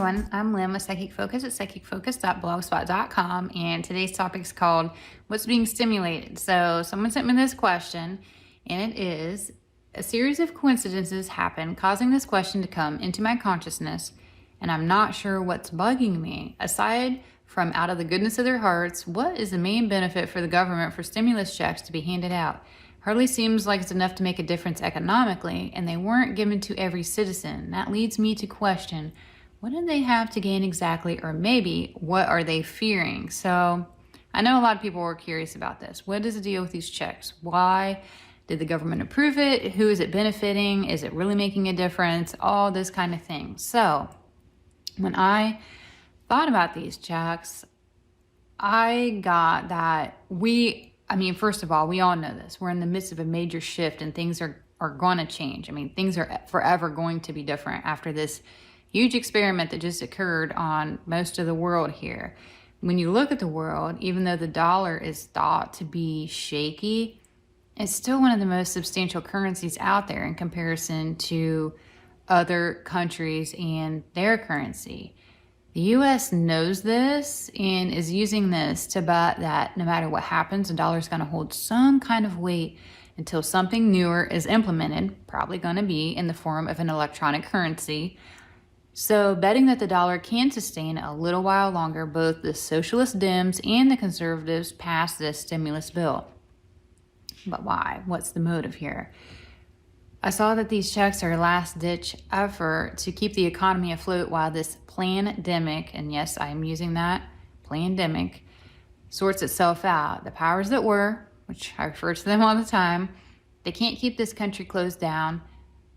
everyone, I'm Lynn with Psychic Focus at psychicfocus.blogspot.com, and today's topic is called What's Being Stimulated? So someone sent me this question, and it is, a series of coincidences happen causing this question to come into my consciousness, and I'm not sure what's bugging me. Aside from out of the goodness of their hearts, what is the main benefit for the government for stimulus checks to be handed out? Hardly seems like it's enough to make a difference economically, and they weren't given to every citizen. That leads me to question, what do they have to gain exactly, or maybe what are they fearing? So I know a lot of people were curious about this. What is the deal with these checks? Why did the government approve it? Who is it benefiting? Is it really making a difference? All this kind of thing. So when I thought about these checks, I got that first of all, we all know this. We're in the midst of a major shift and things are going to change. Things are forever going to be different after this huge experiment that just occurred on most of the world here. When you look at the world, even though the dollar is thought to be shaky, it's still one of the most substantial currencies out there in comparison to other countries and their currency. The U.S. knows this and is using this to bet that no matter what happens, the dollar is going to hold some kind of weight until something newer is implemented, probably going to be in the form of an electronic currency. So betting that the dollar can sustain a little while longer, both the socialist Dems and the conservatives passed this stimulus bill. But why? What's the motive here? I saw that these checks are a last-ditch effort to keep the economy afloat while this plandemic, and yes, I'm using that, plandemic, sorts itself out. The powers that were, which I refer to them all the time, they can't keep this country closed down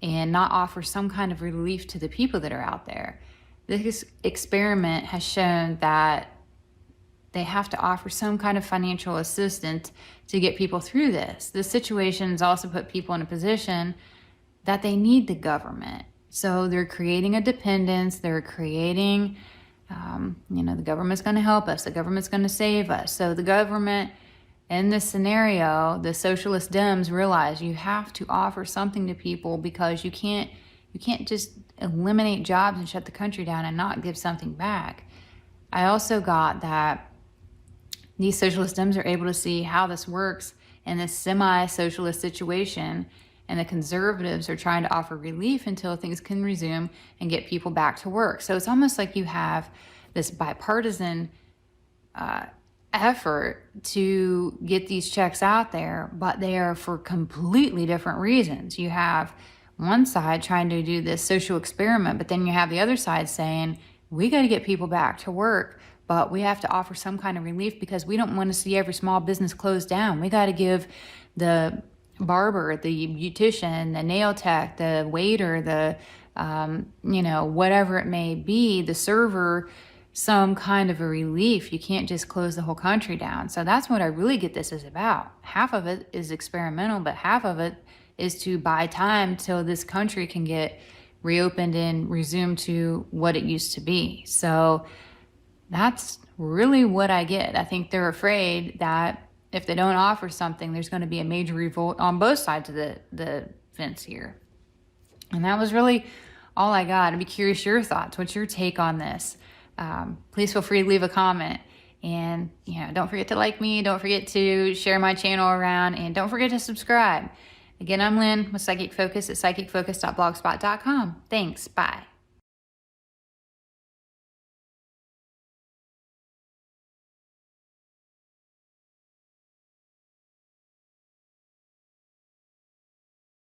and not offer some kind of relief to the people that are out there. This experiment has shown that they have to offer some kind of financial assistance to get people through this. This situation has also put people in a position that they need the government. So they're creating a dependence, they're creating, the government's gonna help us, the government's gonna save us. So the government, in this scenario, the socialist Dems realize you have to offer something to people because you can't just eliminate jobs and shut the country down and not give something back. I also got that these socialist Dems are able to see how this works in this semi-socialist situation, and the conservatives are trying to offer relief until things can resume and get people back to work. So it's almost like you have this bipartisan effort to get these checks out there, but they are for completely different reasons. You have one side trying to do this social experiment, but then you have the other side saying, we got to get people back to work, but we have to offer some kind of relief because we don't want to see every small business closed down. We got to give the barber, the beautician, the nail tech, the waiter, the, whatever it may be, the server, some kind of a relief. You can't just close the whole country down. So that's what I really get this is about. Half of it is experimental, but half of it is to buy time till this country can get reopened and resume to what it used to be. So that's really what I get. I think they're afraid that if they don't offer something, there's going to be a major revolt on both sides of the fence here. And that was really all I got. I'd be curious your thoughts. What's your take on this? Please feel free to leave a comment. And, don't forget to like me. Don't forget to share my channel around. And don't forget to subscribe. Again, I'm Lynn with Psychic Focus at psychicfocus.blogspot.com. Thanks. Bye.